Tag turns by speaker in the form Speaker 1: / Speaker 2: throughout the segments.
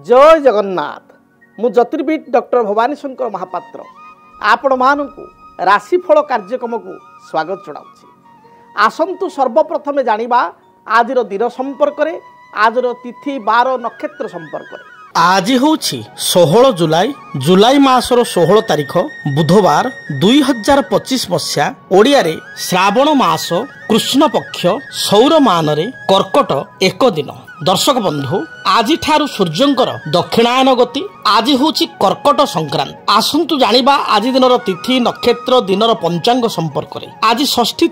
Speaker 1: जय जगन्नाथ मु ज्योतिर्विद डॉक्टर भवानी शंकर महापात्र आपण मानू राशिफल कार्यक्रम को स्वागत जनाऊँ। आसंतु सर्वप्रथमे जानिबा आजिर दिन संपर्क में आजर तिथि बार नक्षत्र संपर्क में।
Speaker 2: आज हूँ 16 जुलाई जुलाई मासर 16 तारिख बुधवार 2025 मसीहा ओडिया रे श्रावण मास कृष्ण पक्ष सौर मान रे कर्कट एक दिन। दर्शक बंधु आज ठारू सूर्यंकर दक्षिणायन गति आज हूँ कर्कट संक्रांति। आसंतु जानिबा आज दिनर तिथि नक्षत्र दिनर पंचांग संपर्क में। आज षष्ठी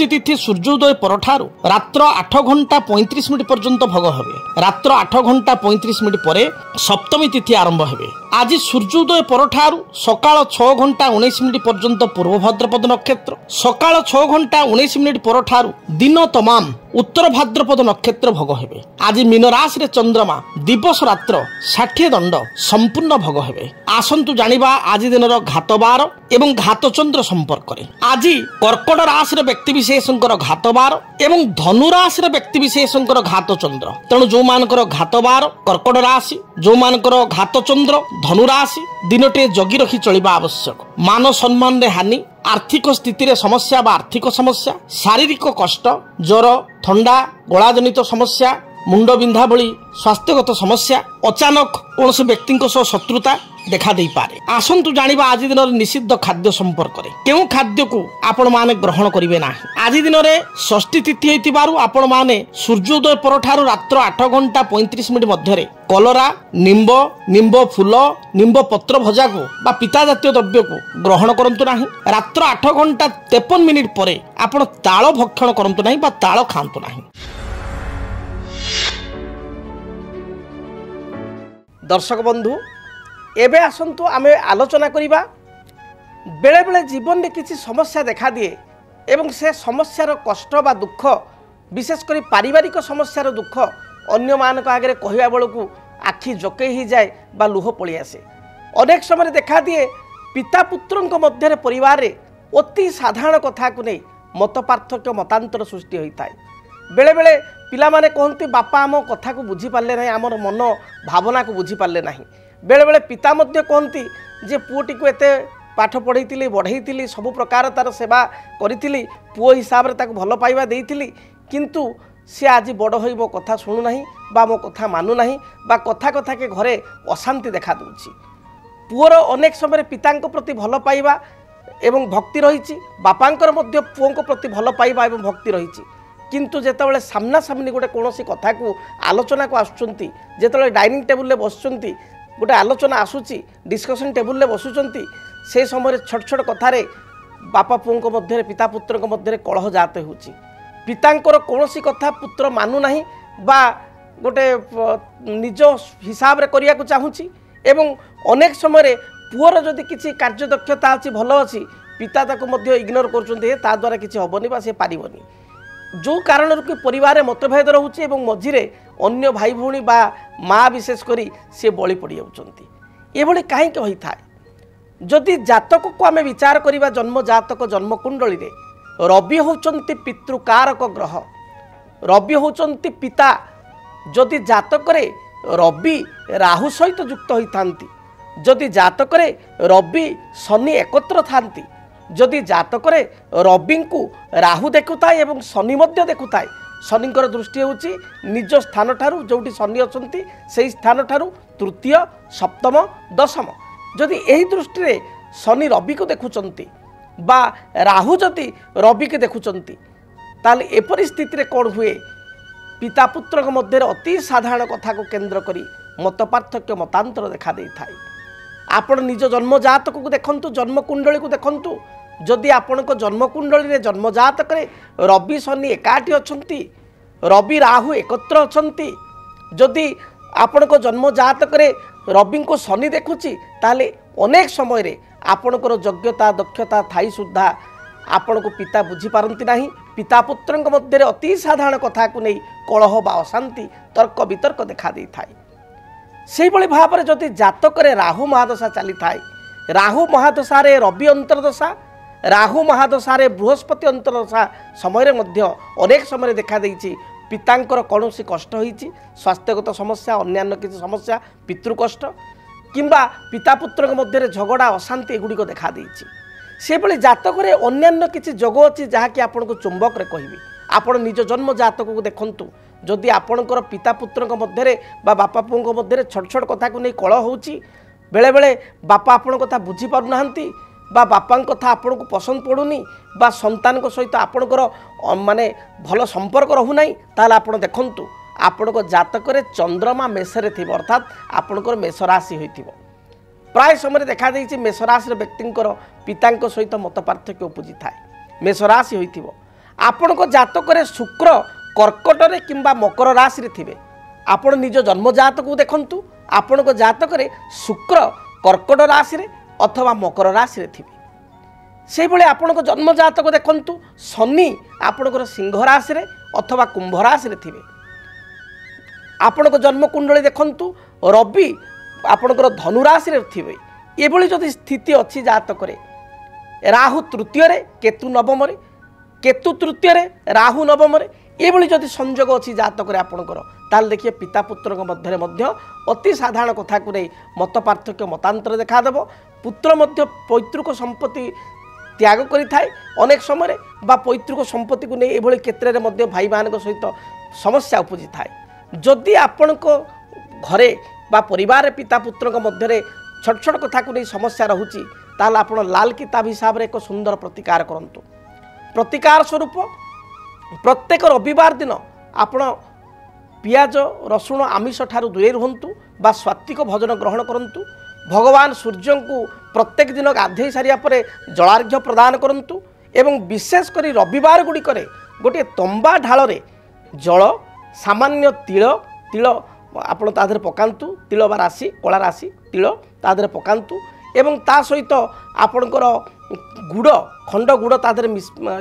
Speaker 2: तिथि सूर्योदय परठारू रात्र 8 घंटा 35 मिनिट पर्यंत भोग हेबे। रात्र 8 घंटा 35 मिनिट परे सप्तमी तिथि आरंभ हेबे। आज सूर्योदय परठारू सकाळ 6 घंटा 19 मिनिट पर्यंत पूर्व भाद्रपद नक्षत्र, सकाळ 6 घंटा 19 मिनिट परठारू दिन तमाम उत्तर भाद्रपद नक्षत्र भोग हेबे। आज मीन राशि रे चंद्रमा दिवस रात्र 60 दंड संपूर्ण भोग हेबे। आसंतु जानिबा आज दिनर घातबार एवं घातचंद्र संपर्क में। आज कर्कट राशि रे व्यक्ति विशेषकर घातबार एवं धनु राशि रे व्यक्ति विशेषकर घातचंद्र। तेणु जो मानकर घातबार कर्कट राशि, जो मानकर घातचंद्र धनु राशि दिनटे जगी रखी चलिबा आवश्यक। मान सम्मान रे हानि, आर्थिक स्थिति रे समस्या बा आर्थिक समस्या, शारीरिक कष्ट, ज्वर, थंडा, गलाजनित समस्या, मुंड बिंधा भली स्वास्थ्यगत समस्या, अचानक कौन व्यक्ति शत्रुता देखा दे पारे। आसंतु जानिबा आज दिन निषिद्ध खाद्य संपर्क में। केउ खाद्य को आपण माने ग्रहण करिवे ना। आज दिन में षष्ठी तिथि हेतिबारु आपण माने सूर्योदय परठारु रात्र 8 घंटा 35 मिनिट मध्यरे कलरा, निंब फूल, निंब पत्र भजा को बा पिता जातीय द्रव्य को ग्रहण करंतु नाही। रात्र 8 घंटा 53 मिनिट परे आपण ताଳ भक्षण करंतु नाही बा ताଳ खांतु नाही।
Speaker 1: दर्शक बंधु एबे आसंतु आमे आलोचना करिबा बेले बेले जीवन में किसी समस्या देखा दिए एवं से समस्यार कष्ट बा दुख विशेष करी पारिवारिक समस्यार दुख अन्य मानक आगे कहवा बेलू आखि जके ही जाए बा लुह पड़ी आसे। अनेक समय देखा दिए पिता पुत्र मध्य परिवार रे अति साधारण कथा को नहीं मत पार्थक्य मतांतर सृष्टि होता है। बेले बेले पिला माने कहते बापा आम कथा को बुझी पारे ना, आमर मन भावना को बुझी पारे ना। बेले बेले पिता मध्य कहती जे पुओटी को एते पाठ पढ़ी बढ़ई सब प्रकार तार सेवा करी पुओ हिसाब से ताको भल पाइबा देइथिली, किंतु सी आज बड़ होई मो कथा शुणु नाही बा मो कथा मानु नाही बा कथा कथा के घरे अशांति देखा दूची। पुओर अनेक समय पिता प्रति भल पाइबा एवं भक्ति रही, बापांकर मध्य पुओं प्रति भल पाइबा एवं भक्ति रही, किंतु जेतेबेले सामना सामनी गोटे कौन कथा को आलोचना को आसुचंती, जेतेबेले डाइनिंग टेबुल बसुचंती गोटे आलोचना आसूची डिस्कशन टेबुल बसुचंती, से समय छोट छोट कथार बापा पुओं मध्य पिता पुत्र मध्य कलह जात होची। पितांकर कौन कथा पुत्र मानु नाही बा गोटे निज हिसाब रे करिया को चाहूची एवं अनेक समय पुअर जदि किसी कार्यदक्षता अच्छी भल अच्छी पिता ताको मध्य इग्नोर करछन्ते ता द्वारा किसी हबनी बा से पारिबनी। जो कारण कि परिवार मतभेद रोचे एवं मझिरे अन्य भाई भौणी बा माँ विशेष करी से बलि पड़ जाउछन्ती। एभली काहेकि होता है? जदि जातक को आमे विचार करिबा जन्म जातक जन्म कुंडली रे रवि होचन्ती पितृकारक ग्रह, रवि होचन्ती पिता। जदि जातक रे रवि राहु सहित युक्त होइथांती, जदि जातक रे रवि शनि एकत्र थांती, जदि जातक रे रवि को राहु देखुताए एवं शनि मध्य देखुताए, शनिकर दृष्टि होची निज स्थान ठारू जोटी शनि अछंती सेही स्थान ठारू तृतीय सप्तम दशम। जदि एही दृष्टि रे शनि रवि को देखुचंती बा राहु जदि रवि के देखुचंती ताले एपरि स्थिति रे कोन हुए पिता पुत्र मध्य अति साधारण कथा को केंद्र करी मत पार्थक्य मतांतर देखा दे थाए। आपण निज जन्म जातक को देखंतु, जन्म कुंडली को देखंतु। जदि आपण को जन्म कुंडली रे जन्म जातक रे रवि शनि एकाठी अछंती, रवि राहु एकत्र अछंती, जदि आपण को जन्म जातक रे रवि को शनि देखुची ताले अनेक समय रे आपणकर योग्यता दक्षता थाई सुद्धा आपण को पिता बुझी पारंती नाही। पिता पुत्र मध्य अति साधारण कथा को नहीं कलह बा अशांति तर्क वितर्क देखा दे थाए। से भाव में जदि जातक रे राहु महादशा चली थाए, राहु महादशा रे रवि अंतर्दशा, राहु महादशा रे बृहस्पति अंतर्दशा समय मध्य अनेक समय देखा देइछि पितांकर कौनसी कष्ट होईछि स्वास्थ्यगत समस्या अन्यान्य किसी समस्या पितृकष्ट किंबा पिता पुत्र मध्य झगड़ा अशांति एगुड़िक देखा देइछि से भली जातक अन्यान्य किसी जोग अच्छी जहाँकि आपण को चुंबक रे कहबी आपण निज जन्म जातक को देखंतु जदि आपणकर पिता पुत्र मध्य बापा पुओं मध्य छोट छोट कथा को नहीं कलह होउछि बेले बेले बापा आपण कथा बुझी पारु नाहंती बा बापा कथा आपण को पसंद पड़ुनी बा संतान को सहित आपणकर माने भल संपर्क रहूना ताल आपण देखंतु आपण को जातक चंद्रमा मेषरे थिबो अर्थात आपणकर मेष राशि होइथिबो प्राय समय देखा देइछि मेष राशि व्यक्तिंकर पितांक सहित मत पार्थक्य उपजी थाए मेष राशि होइथिबो आपण को जातक शुक्र कर्कट रे किंबा मकर राशि रे थिबे आपण निज जन्म जातक को देखंतु आपण को जातक शुक्र कर्कट राशि रे अथवा मकर राशि रे थिबे से भले आपण को जन्म जातक देखंतु शनि आपणकर सिंह राशि रे अथवा कुंभ राशि रे थिबे आपण को जन्म कुंडली देखंतु रवि आपणकर धनु राशि रे थिबे एभली जदि स्थिति अछि जातक राहु तृतीय रे केतु नवम रे केतु तृतीय रे राहु नवम रे एभली जदि संयोग अछि जातक आपणकर ताल देखिए पिता पुत्र मध्य अति साधारण कथा को नहीं मत पार्थक्य मतांतर देखा देव पुत्र मध्य पैतृक संपत्ति त्याग करिथाए अनेक समय बा पैतृक संपत्ति को नहीं एभली क्षेत्र में भाई मान सहित समस्या उपजी थाए जदि आपण को घरे बा परिवार पिता पुत्र मध्य छोट छोट कथा को नहीं समस्या रहुची ताल आपण लाल किताब हिसाब रे एक सुंदर प्रतिकार करंतु प्रतिकार स्वरूप प्रत्येक रविवार दिन आपण पियाज रसुण आमिष ठारू दूरे रुहंतु बा स्वात्विक भोजन ग्रहण करंतु भगवान सूर्य को प्रत्येक दिन गाधे सारिया परे जलार्घ्य प्रदान करंतु एवं विशेष करी रविवार गुड़ी करे गोटे तंबा ढाल रे जल सामान्य तिल तिल आपण ताधर पकांतु तिल बा राशि कला राशि तिल ताधर पकांतु एवं ता सहित आपणकर गुड़ खंड गुड़ ताधर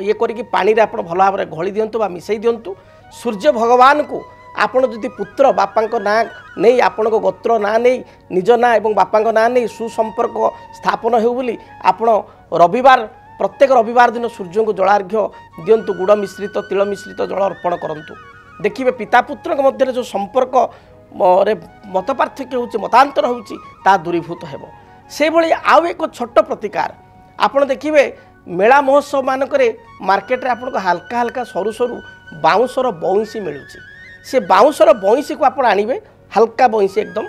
Speaker 1: ये करिकी पानी रे आपण भल भाव रे घोली दियंतु बा मिसई दियंतु सूर्य भगवान को आपण जदि पुत्र बापा ना नहीं आपण गोत्र ना नहीं निज ना एवं बापा ना नहीं सुसंपर्क स्थापन हो बोली आपण रविवार प्रत्येक रविवार दिन सूर्य को जलार्घ्य दियंतु गुड़ मिश्रित तिल मिश्रित जल अर्पण करंतु देखिए पिता पुत्र मध्य जो संपर्क रे मत पार्थक्य होउछि मतांतर होउछि ता दूरीभूत हेबो से भली आउ एक छोट प्रतिकार आपण देखिए मेला महोत्सव मानकरे मार्केट रे आपण को हल्का हल्का सरू सरू बाउंसर बइंसी मिलुछि से बाउंसर बइंसी को आपण आनिबे हल्का बइंसी एकदम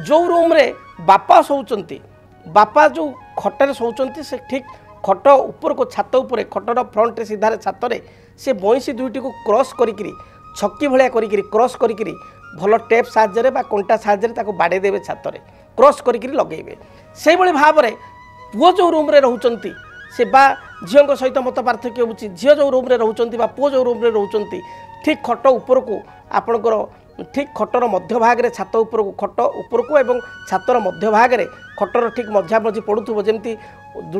Speaker 1: जो रूम रे बापा सोउचंती बापा जो खटरे सोउचंती से ठीक खट ऊपर को छात ऊपर खटर फ्रंट रे सीधा छात रे से बइंसी दुईटी को क्रॉस करिकरी छक्की भलिया करिकरी क्रॉस करिकरी भल टेप साहाय्य बा कंटा साहाय्य ताको बाड़े देबे छात रे क्रॉस करिकरी लगेबे से भली भाव रे पुओ जो रूम रे रहउचंती से बा झियों सहित मत पार्थक्य होउछि झियो जो रूम रे रहउचंती बा पुओ जो रूम रे रहउचंती ठीक खट ऊपर को आपणकर ठीक खटर मध्य भाग रे छात ऊपर को खट ऊपर को एवं छातर मध्य भाग रे खटर ठीक मध्या मझी पड़ुथबो जेमती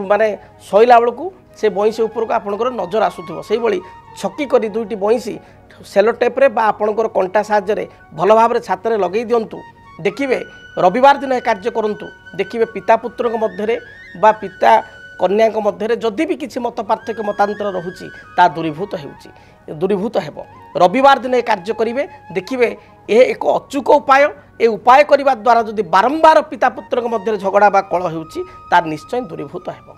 Speaker 1: माने सोइला बेलू से बइंसी ऊपर को आपणकर नजर आसुथबो सेही भली छक्की करी दुईटी बइंसी सेलो टेप रे बा आपणकर कंटा साहाय्य रे भल भाव रे छात रे लगेई दियंतु देखिए रविवार दिन यह कार्य करंतु देखिए पिता पुत्र मध्य बा पिता कन्या मध्य जदि भी किसी मत पार्थक्य मतांतर रहुची ता दूरीभूत होउची दूरीभूत हेबो रविवार दिन यह कार्य करिवे देखिए यह एक अचूक उपाय ए उपाय करने द्वारा जदि बारंबार पिता पुत्र मध्य झगड़ा बा कलह होउची तार निश्चय दूरीभूत हेबो।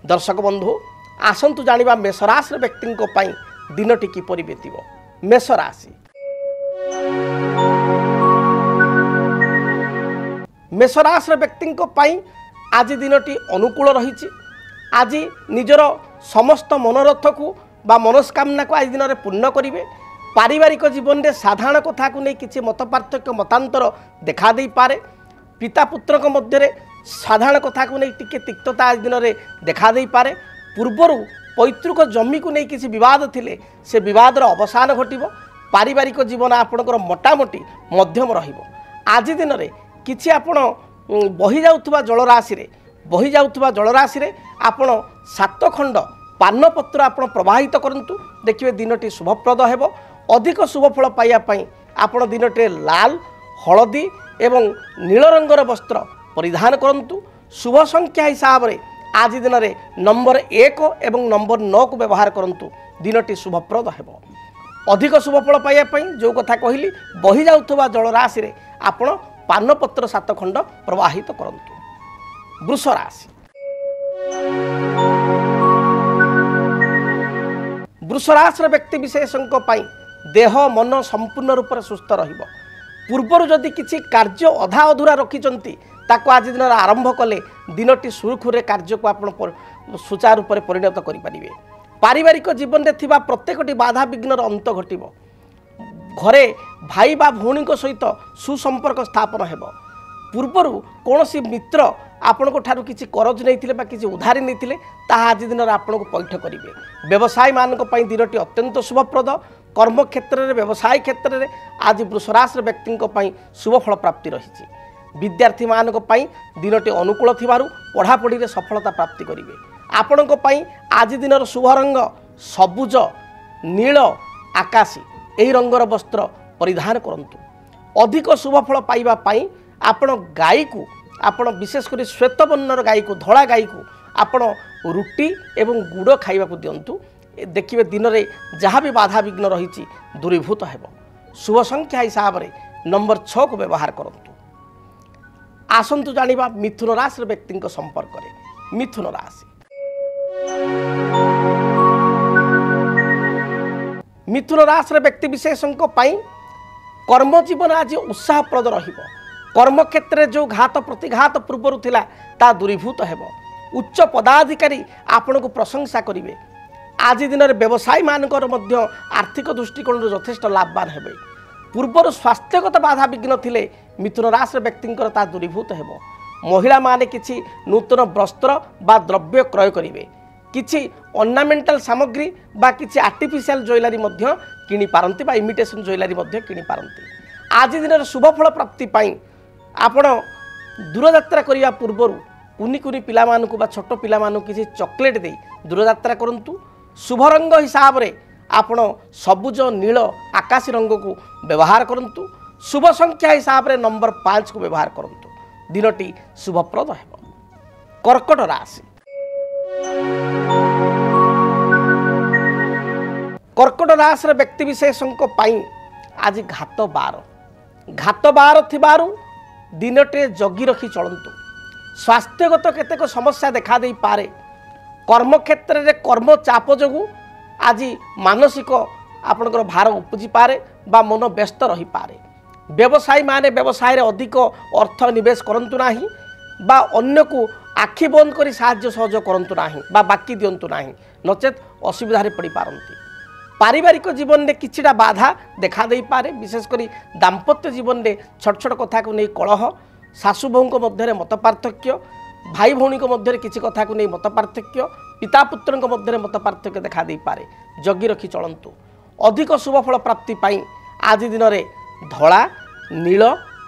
Speaker 1: दर्शक बंधु आसंतु जानिबा मेष राशि व्यक्ति दिनटी किपरि बीतिबो। मेष राशि मेष राशि व्यक्ति आज दिनटी अनुकूल रही आज निजर समस्त मनोरथ को बा मनस्कामना को आज दिन में पूर्ण करेंगे पारिवारिक जीवन में साधारण कथा को नहीं किसी मत पार्थक्य मतांतर देखा दे पारे पिता पुत्र मध्य साधारण कथा को नहीं टिके तिक्तता आज दिन में देखा दे पारे पूर्वर पैतृक जमी को नहीं किसी विवाद थिले से विवादर अवसान घटिबो पारिवारिक जीवन आपणकर मोटामोटी मध्यम रहिबो। आज दिन में किछि आपण बही जाउथबा जलराशि रे आपण 7 खंड पानपत्र आपण प्रवाहित करंतु देखिए दिनटी शुभप्रद हेबो। अधिक शुभफल पाइबा पई आपण दिनटे लाल हलदी एवं नील रंगर वस्त्र परिधान करंतु। शुभ संख्या हिसाब रे आज दिन में नंबर 1 एवं नंबर 9 को व्यवहार करंतु दिनटी शुभप्रद हेब। अधिक शुभफल पाइबापी जो कथा कहली बही जाउथबा जलराशि रे आपण पानपत्र 7 खंड प्रवाहित करंतु। वृष राशि वृष राशि व्यक्ति विशेषों देह मन संपूर्ण रूप से सुस्थ रहिबो। पूर्वर जदि किसी कार्य अधा अधूरा रखिंट ताको आज दिन आरंभ कले दिनटी सुरखुरे कार्य को आप सुचारू रूप से परिणत करें। पारिवारिक जीवन में थिबा प्रत्येकटी बाधा विघ्नर अंत घटिब। घरे भाई बा भौणी सहित सुसंपर्क स्थापन हेब। पूर्वर कौन मित्र आपण को ठारू किसी करज नहीं बा किसी उधारी नहीं ताहा आज दिन आपन को पैठ करेंगे। व्यवसायी मान दिनटी अत्यंत शुभप्रद। कर्म क्षेत्र में व्यवसाय क्षेत्र में आज वृष राशि व्यक्ति शुभफल प्राप्ति रही। विद्यार्थी मान दिनटी अनुकूल थिबारु पढ़ापढ़ी में सफलता प्राप्ति करेंगे। आपण आज दिन शुभ रंग सबुज नील आकाशी यही रंगर वस्त्र परिधान करंतु। अधिक शुभफल पाइबापी आपण गाई को आपण विशेषकर श्वेत वर्णर गाई को धला गाई को आपण रुटी एवं गुड़ खाइबा को दिंतु। देखिए दिन में जहाँ भी बाधा विघ्न रही दूरीभूत हेब। शुभ संख्या हिसाब से नंबर 6 को व्यवहार करंतु। आसंतु जानिबा मिथुन राशि व्यक्ति संपर्क में। मिथुन राशि मिथुन राशि व्यक्ति विशेषों कर्म जीवन आज उत्साहप्रद रहिबो। कर्म क्षेत्र में जो घात प्रतिघात पूर्वर थिला ता दूरीभूत हेब। उच्च पदाधिकारी आपण को प्रशंसा करेंगे। आज दिन में व्यवसायी मानकर मध्य आर्थिक दृष्टिकोण यथेष्ट लाभवान हेबे। पूर्वर स्वास्थ्यगत बाधा विघ्न थिले मिथुन राशि व्यक्ति दूरीभूत हेब। महिला माने किछि नूतन वस्त्र बा द्रव्य क्रय करेंगे। किछि ऑर्नामेंटल सामग्री बा किछि आर्टिफिशियल ज्वेलरी मध्य किनि पारंती बा इमिटेशन ज्वेलरी मध्य किनि पारंती। आज दिन में शुभफल प्राप्ति पाई आपण दूरयात्रा करने पूर्वर कुनी कुनी पिला मानकु बा छोट पिला मानकु किछि चॉकलेट दे दूरयात्रा करंतु। शुभ रंग हिसाब रे आपण सबुज नील आकाशी रंग को व्यवहार करंतु। शुभ संख्या हिसाब रे नंबर 5 को व्यवहार करंतु। दिनटी शुभप्रद हेब। कर्कट राशि कर्कट राशि व्यक्ति विशेषों आज घात बार थिबारु दिनटे जगी रखी चलतु। स्वास्थ्यगत केतेक समस्या देखा दे पारे। कर्म क्षेत्र में कर्म चाप जो आज मानसिक आपणकर भार उपजी पारे बा मन व्यस्त रही पारे। व्यवसायी माने व्यवसाय रे अधिक अर्थ निवेश करंतु नाही बा अन्य को आखि बंद करी साहाय्य सहयोग करंतु नाही बा बाकी दियंतु नाही नचेत असुविधा पड़ी पारंती। पारिवारिक जीवन में किछिटा बाधा देखा दे पारे। विशेषकर दाम्पत्य जीवन में छोट छोट कथा को नहीं कलह, सासु बहु मध्य मत पार्थक्य, भाई भौणी मध्य किसी कथा को नहीं मत पार्थक्य, पिता पुत्र मध्य मत पार्थक्य देखा दे पारे। जगी रखी चलतु। अधिक शुभफल प्राप्ति पाई आज दिन में धला नील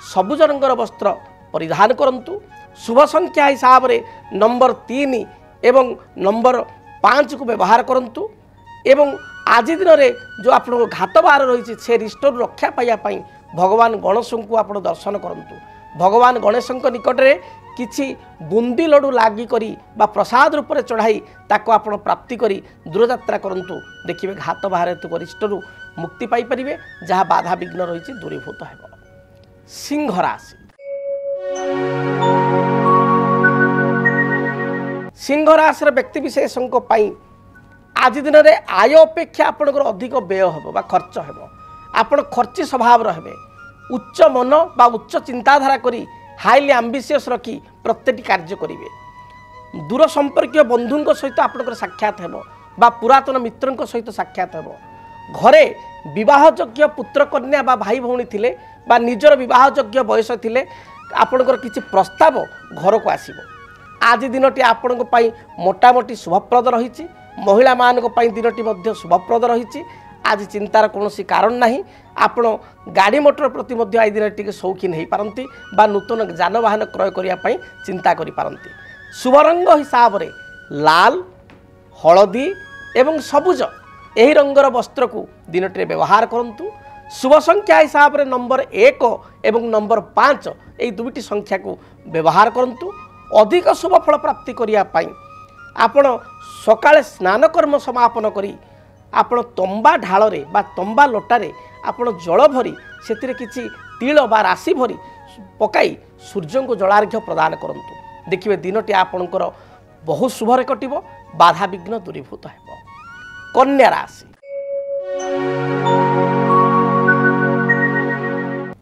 Speaker 1: सबुज रंगर वस्त्र परिधान करंतु। शुभ संख्या हिसाब से नंबर 3 एवं नंबर 5 को व्यवहार करंतु। एवं आज दिन में जो आप घात बार रही से रिष्टर रक्षा पाइबापी भगवान गणेश को आप दर्शन करंतु। भगवान गणेश निकट में किछि बुंदी लड्डू लागी करी बा प्रसाद रूप में चढ़ाई ताको आप प्राप्ति करी दूरयात्रा करंतु। देखिए घात बाहर रिष्टर मुक्ति पाई परिबे जहाँ बाधा विघ्न रही दूरीभूत हेब। सिंह राशि सिंह राशि व्यक्ति विशेषों आज दिन में आय अपेक्षा आपंकर अधिक व्यय हो खर्च हो। आपण खर्ची स्वभाव रहे। उच्च मन बा उच्च चिंताधारा करी हाईली आम्बिशियस रखी प्रत्येक कार्य करेंगे। दूर संपर्क बंधु सहित आपंकर साक्षात हो बा पुरातन मित्रों सहित साक्षात हो। घरे विवाहयोग्य पुत्र कन्या बा भाई भौणी थिले बा निजर विवाहयोग्य बयस थिले आपंकर किछि प्रस्ताव घर को आसीबो। आज दिनटी आपण मोटामोटी शुभप्रद रही। महिला मानक दिनटी मध्य शुभप्रद रही। आज चिंतार कौन कारण नहीं। आपण गाड़ी मोटर प्रति मध्य आई दिन टी शौकीन हो पारती बा नूतन जानवाहन क्रय करने चिंता करि पारंती। शुभ रंग हिसाब से लाल हलदी एवं सबुज यही रंगर वस्त्र को दिनटे व्यवहार करंतु। शुभ संख्या हिसाब से नंबर 1 एवं नंबर 5 यही दुईटी संख्या को व्यवहार करंतु। अधिक शुभ फल प्राप्ति करने आपण सकाळे स्नानकर्म समापन करी आपण तंबा ढाଳରେ बा तंबा लोटारे आपण जल भरी से किसी तिल बा राशि भरी पकाई सूर्य को जलार्घ्य प्रदान करंतु देखिए दिनटी आपणकर बहुत शुभरे कटिब बाधा विघ्न दूरीभूत हेब। कन्या राशि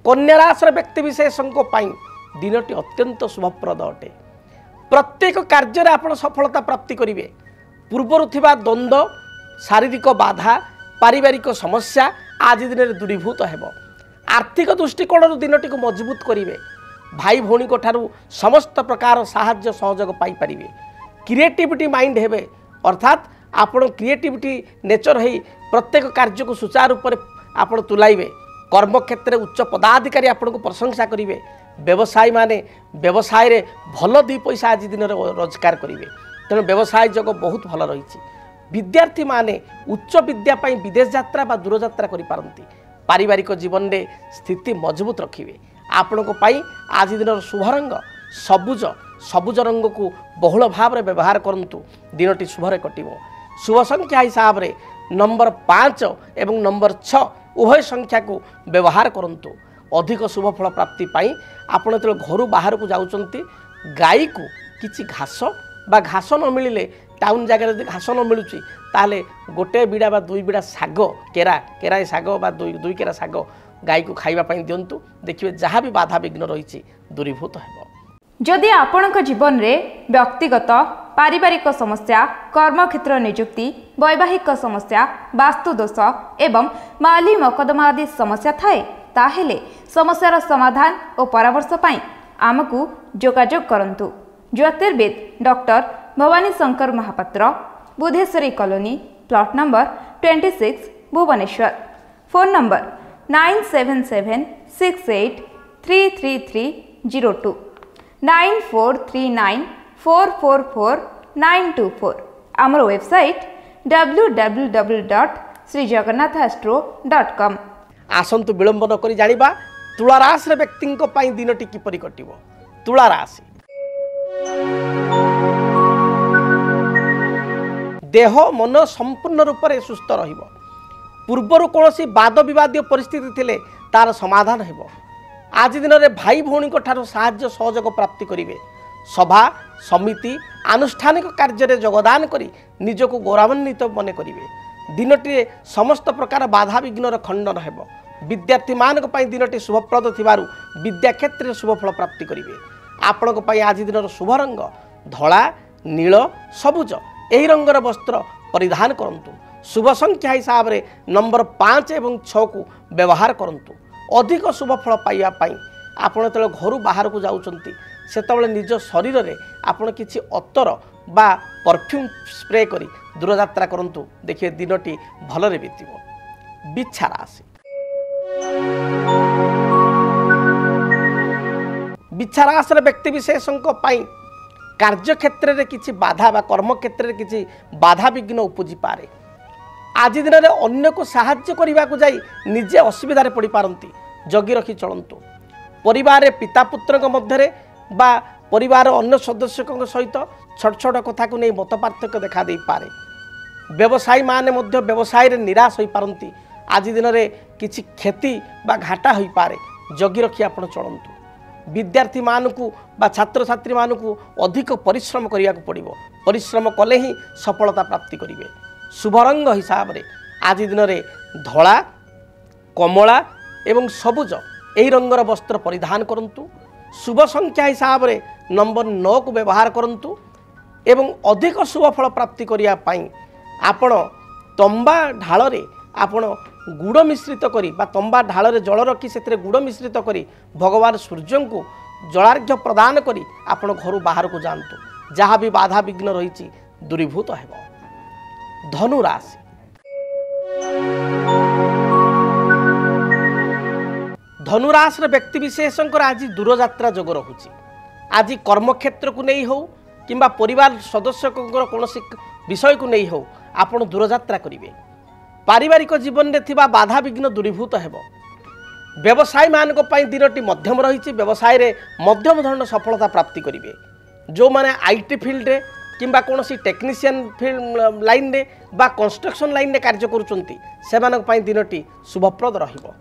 Speaker 1: कन्या राशि व्यक्ति विशेषों दिनटी अत्यंत शुभप्रद अटे। प्रत्येक कार्य आपण सफलता प्राप्ति करेंगे। पूर्वर थिबा द्वंद्व शारीरिक बाधा पारिवारिक समस्या आज दिन में दूरीभूत हेब। आर्थिक दृष्टिकोण दिनटी को मजबूत करेंगे। भाई भौणी ठारू समस्त प्रकार साहाय्य सहयोग पाई परिबे। क्रिएटिविटी माइंड हेबे अर्थात आपण क्रिएटिविटी नेचर है प्रत्येक कार्य को सुचारू रूप से आपण तुलाइबे। कर्म क्षेत्र उच्च पदाधिकारी आपण को प्रशंसा करेंगे। व्यवसायी माने व्यवसाय रे भल दी पैसा आज दिन रोजगार करेंगे। तेणु व्यवसाय जग बहुत भल रही। विद्यार्थी माने उच्च विद्या पाई विदेश यात्रा बा दूर यात्रा करि पारंती। पारिवारिक जीवन रे स्थिति मजबूत रखिबे। आपण को पाई आज दिन शुभ रंग सबुज सबुज रंग को बहुल भाव में व्यवहार करंतु दिनटी शुभरे कटिबो। शुभ संख्या हिसाब रे नंबर 5 एवं नंबर 6 उभय संख्या को व्यवहार करंतु अधिक शुभ फल प्राप्ति पाई आपण जो घर बाहर को जाउचंती गाई को किछि घास बा घास न मिलिले टाउन जगह जब घास न मिलूची ताले गोटे बिड़ा बा दुई बिड़ा साग केरा केराए साग बा दुई केरा साग गाई को खाइबा पाई दियंतु। देखिए जहाँ भी बाधा विघ्न रही दूरीभूत हेब।
Speaker 3: जदि आपणक जीवन में व्यक्तिगत पारिवारिक समस्या कर्मक्षेत्र नियुक्ति वैवाहिक समस्या वास्तुदोष एवं माली मकदमा आदि समस्या थाए ताहेले समस्यार समाधान और परामर्श पाई आमको जोगाजोग करंतु। ज्योतिर्विद doctor Bhawani Shankar Mahapatra Budheswari colony plot number 26 Bhubaneswar. Phone number 9776833302 9439444924। आमर वेबसाइट www.srijagannathastro.com।
Speaker 1: आसंतु विलंब न करी जानिबा तुला राशि व्यक्ति दिनटी किपरि कटिबो। तुला राशि देह मन संपूर्ण रूप से सुस्थ रहिबो। पूर्वर कौनसी वाद विवाद परिस्थिति थिले तार समाधान हेबो। आज दिन में भाई भौणी ठारू साहाय्य सहयोग प्राप्ति करेंगे। सभा समिति आनुष्ठानिक कार्य में योगदान करी निजको गौरवान्वित मन करेंगे। दिनटी समस्त प्रकार बाधा विघ्नर खंडन हेबो। विद्यार्थी मानक पई दिनटी शुभप्रद थिबारु विद्या क्षेत्र में शुभ फल प्राप्ति करेंगे। आपणक पई आज दिन शुभ रंग धला नील सबुज यही रंगर वस्त्र परिधान करंतु। शुभ संख्या हिसाब रे नंबर 5 एवं 6 को व्यवहार करंतु। अधिक शुभ फल पाइबा पाई आपण जो घर बाहर को जाउचंती सेतबेले निज शरीर रे आपण किछि अत्तर बा परफ्यूम स्प्रे करी दूर यात्रा करंतु। देखिए दिनटी भलरे बीतिबो। बिच्छा राशि बिच्छा राशि व्यक्ति विशेषों कार्य क्षेत्र में किसी बाधा बा कर्म क्षेत्र में किसी बाधा विघ्न उपजी पारे। आज दिन में अन्य को साहाय्य करने को जाई निजे असुविधा पड़ पारती। जगी रखी चलतु। परिवार पिता पुत्र मध्य बा परिवार अन्य सदस्यों सहित छोट छोट कथा को नहीं मत पार्थक्य देखा दे पारे। व्यवसायी माने मध्य व्यवसाय रे निराश हो पारती। आज दिन में किसी क्षति बा घाटा हो पारे। जगी रखी आपण चलतु। विद्यार्थी मानकु बा छात्र छात्री मानकु अधिक परिश्रम करिया को पड़िबो। परिश्रम कले ही सफलता प्राप्ति करिवे। शुभ रंग हिसाब रे आज दिन में धला कमला एवं सबुज यही रंगर वस्त्र परिधान करंतु। शुभ संख्या हिसाब रे नंबर 9 को व्यवहार करंतु एवं अधिक शुभ फल प्राप्ति करिया पाई आपण तंबा ढाल रे आपण गुड़ मिश्रित करी बा तंबा ढाल रे जल रखी से गुड़ मिश्रित करी भगवान सूर्य को जलार्घ्य प्रदान करी आपण घर बाहर को जातु। जहाँ भी बाधा विघ्न रही दूरीभूत हेब। धनु राशि धनु राशि व्यक्ति विशेषों आज दूर यात्रा जोग रहुछि। आज कर्म क्षेत्र को नहीं हो किंबा परिवार सदस्य कौन विषय को नहीं हो आपण दूर यात्रा करेंगे। पारिवारिक जीवन में थिबा बाधा विघ्न दूरीभूत हेब। व्यवसायी मानक पई दिनटी मध्यम रही। व्यवसाय रे मध्यम धरण सफलता प्राप्ति करेंगे। जो माने आईटी फील्ड रे किंबा कौन टेक्नीशियन लाइन रे बा कंस्ट्रक्शन लाइन रे कार्य करुचंती सेमानक पई दिनटी शुभप्रद रहिबो।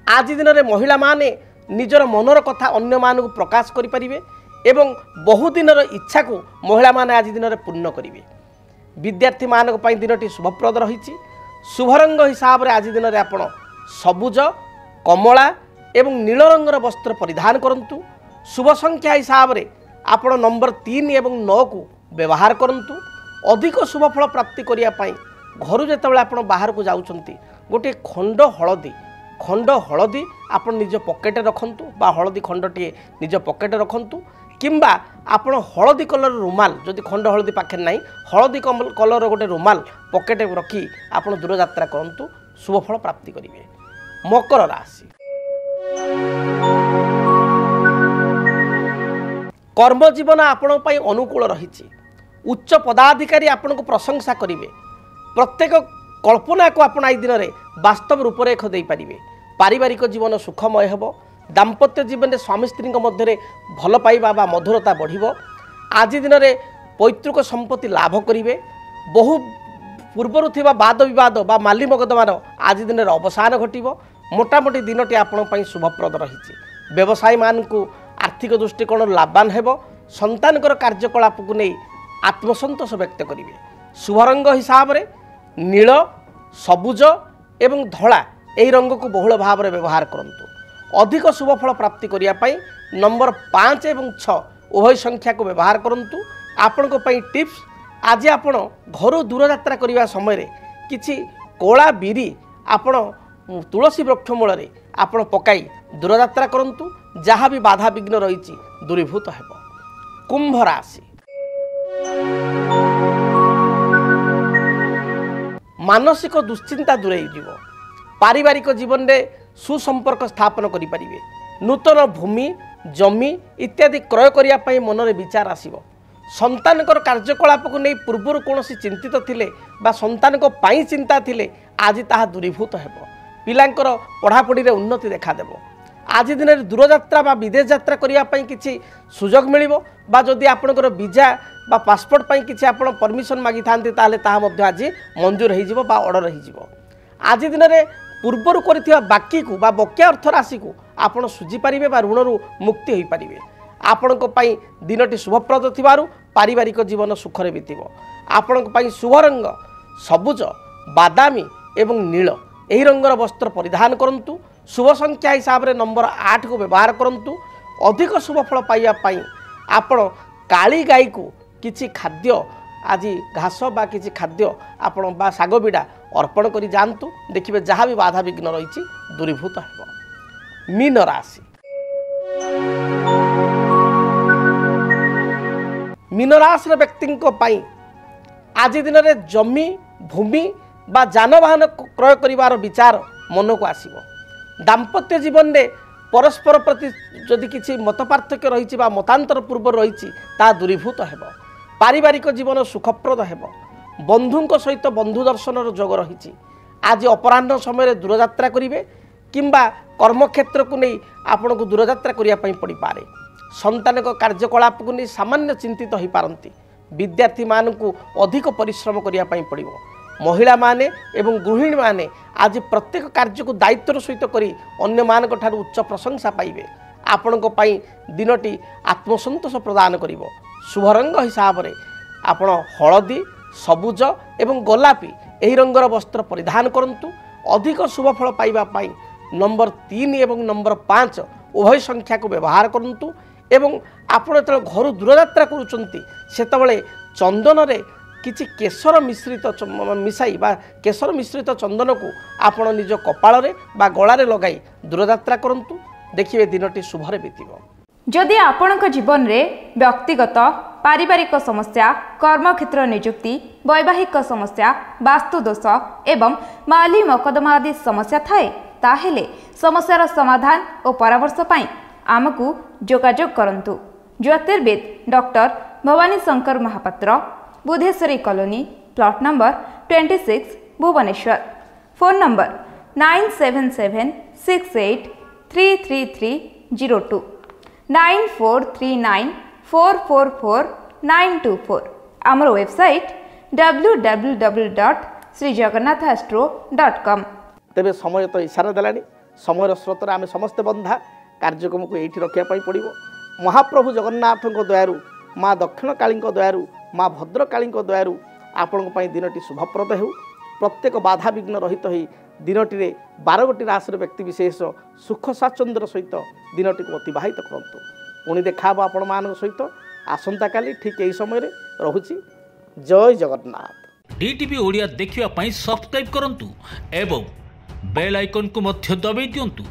Speaker 1: आज दिन में महिला माने निजर मनर कथा अन्य मानक प्रकाश करि परिबे एवं बहुदिनर इच्छा को महिला माने आज दिन में पूर्ण करिवे। विद्यार्थी मानक पई दिनटी शुभप्रद रहिछि। शुभरंग हिसाब रे आज दिन में आपण सबुज कमला एवं नील रंगर वस्त्र परिधान करंतु। शुभ संख्या हिसाब रे आपण नंबर 3 एवं 9 को व्यवहार करंतु। अधिक शुभफल प्राप्ति करिया पई घर जेतेबेले आपण बाहर को जाउछंती गोटे खंड हलदी आपण निज पकेट रखंतु बा हलदी खंडटी निज पकेट रखंतु किंबा आपण हलदी कलर रुमाल जदि खंड हलदी पाखे नहीं हलदी कलर गोटे रुमाल पकेट रखी आपण दूर यात्रा करंतु शुभफल प्राप्ति करिवे। मकर राशि कर्म जीवन आपण पई अनुकूल रहिछि। उच्च पदाधिकारी आपण को प्रशंसा करिवे। प्रत्येक कल्पना को आपण आई दिन में वास्तव रूपरेख दे पारिबे। पारिवारिक जीवन सुखमय हेबो। दाम्पत्य जीवन में स्वामी स्त्री मध्य भल पाइबा बा मधुरता बढ़िबो। आज दिन में पैतृक संपत्ति लाभ करिवे। बहु पूर्वर थिबा वाद विवाद बा माली मकदमार आज दिन में अवसान घटिबो। मोटामोटी दिनटी आपण पई शुभप्रद रहिछि। व्यवसायी मानकु आर्थिक दृष्टिकोण लाभवान हेबो। संतानकर कार्यकलाप को नहीं आत्मसंतोष व्यक्त करिवे। शुभरंग हिसाब रे नील सबुज एवं धला यही रंग को बहुल भाव में व्यवहार करंतु। अधिक शुभफल प्राप्ति करिया पई नंबर 5 एवं 6 उभय संख्या को व्यवहार करंतु। आपण को पई टिप्स आज आपण घर दूर यात्रा करिवा समय रे किछि कोला बिरी आपण तुलसी वृक्ष मूल रे आपण पकाई दूर यात्रा करंतु। जहाँ भी बाधा विघ्न रही दूरीभूत हेबो। कुंभ राशि मानसिक दुश्चिंता दूरे जीव। पारिवारिक जीवन में सुसंपर्क स्थापन करि परिबे। नूतन भूमि जमी इत्यादि क्रय करिया पई मन में विचार आसीबो। संतानकर कार्यकलाप को नहीं पूर्वर कौन चिंतित थिले बा संतान को पाई चिंता थिले आज ताहा दूरीभूत हेबो। पिलांकर पढ़ापढ़ी रे उन्नति देखा देबो। आज दिन में दूर यात्रा बा विदेश यात्रा करिया पई किछि सुजोग मिलिबो बा जदि आपनकर वीजा बा पासपोर्ट पई किछि आपण परमिशन मागी थांती ताले ताहा मध्य आज मंजूर हो जिवो बा ऑर्डर हो जिवो। आज दिन में पूर्वर करथिबा बाकी को बा बकिया अर्थ राशि को आपण सुझी पारिबे बा ऋणरू मुक्ति होई पारिबे। आपणक पई दिनटी शुभप्रद थिबारु पारिवारिक जीवन सुखरे बीतिबो। आपणक पई शुभ रंग सबुज बादामी एवं नील एही रंगर वस्त्र परिधान करंतु। शुभ संख्या हिसाब रे नंबर 8 को व्यवहार करंतु। अधिक शुभफल पाइबा पई आपण काली गाई को किछि खाद्य आज घास बा किछि खाद्य आपण बा साग बिडा अर्पण करी जानतु। देखिबे जहाँ भी बाधा विघ्न रही दूरीभूत हेबो। मीन राशि मीन राशि व्यक्ति पई आज दिन में जमी भूमि बा जानवाहन क्रय करिवार विचार मन को आसीबो। दाम्पत्य जीवन में परस्पर प्रति जदि किसी मत पार्थक्य रही मतांतर पूर्व रही दूरीभूत हेबो। पारिवारिक जीवन सुखप्रद हेबो। बंधुंक सहित बंधु दर्शन जोग रही। आज अपराह्न समय दूर यात्रा करिवे किंबा कर्मक्षेत्र को नहीं आपण को दूर यात्रा करिया पई पड़ी पारे। संतान को कार्यकलाप को नहीं सामान्य चिंतित हो पारंती। विद्यार्थी मान को अधिक परिश्रम करिया पई पड़िबो। महिला माने एवं गृहिणी माने आज प्रत्येक कार्य को दायित्वर सहित करी अन्य मानक ठारू उच्च प्रशंसा पाइबे। आपण को पई दिनटी आत्मसंतोष प्रदान करिवो। शुभ रंग हिसाब रे आपण हलदी सबुज एवं गोलापी एही रंगर वस्त्र परिधान करंतु। अधिक शुभफल पाइबा पाई नंबर 3 एवं नंबर 5 उभय संख्या को व्यवहार करंतु। एवं आपण जब घर दूर यात्रा करुचंती सेतबेले चंदन रे किछि केशर मिश्रित मिसाई बा केशर मिश्रित चंदन को आपण निज कपाल रे बा गला रे लगाई दूर यात्रा करंतु। देखिए दिनटी शुभरे बीतिबो।
Speaker 3: जदि आपणक जीवन रे व्यक्तिगत पारिवारिक समस्या कर्मक्षेत्र नियुक्ति वैवाहिक समस्या वास्तु दोष एवं माली मकदमा आदि समस्या थाए ताहेले समस्यार समाधान और परामर्श पाई आमकु जोगाजोग करंतु। ज्योतिर्विद doctor Bhawani Shankar Mahapatra Budheswari colony plot number 26 Bhubaneswar. Phone number 9776833302 9439444924 आमर वेबसाइट www.srijagannathastro.com।
Speaker 1: तेबे समय तो इशारा देलानी समय स्रोत आम समस्ते बंधा कार्यक्रम को ये रखापी पड़ो। महाप्रभु जगन्नाथ दयारू माँ दक्षिण काली दयारू माँ भद्रकाली दयारू आपण दिनटी शुभप्रद हो। प्रत्येक बाधा विघ्न रहित हो दिनटी 12 गोटी राशि व्यक्ति विशेष सुख स्वाच्छंद्य सहित दिनटी को अतिबाहित करूँ। पुणी देखा आपण मान सहित आसंता काली ठीक यही समय रहुची। जय जगन्नाथ।
Speaker 4: डीटीवी ओडिया देखिवा पई सब्सक्राइब करंतु एवं बेल आइकन को मध्य दबाई दियंतु।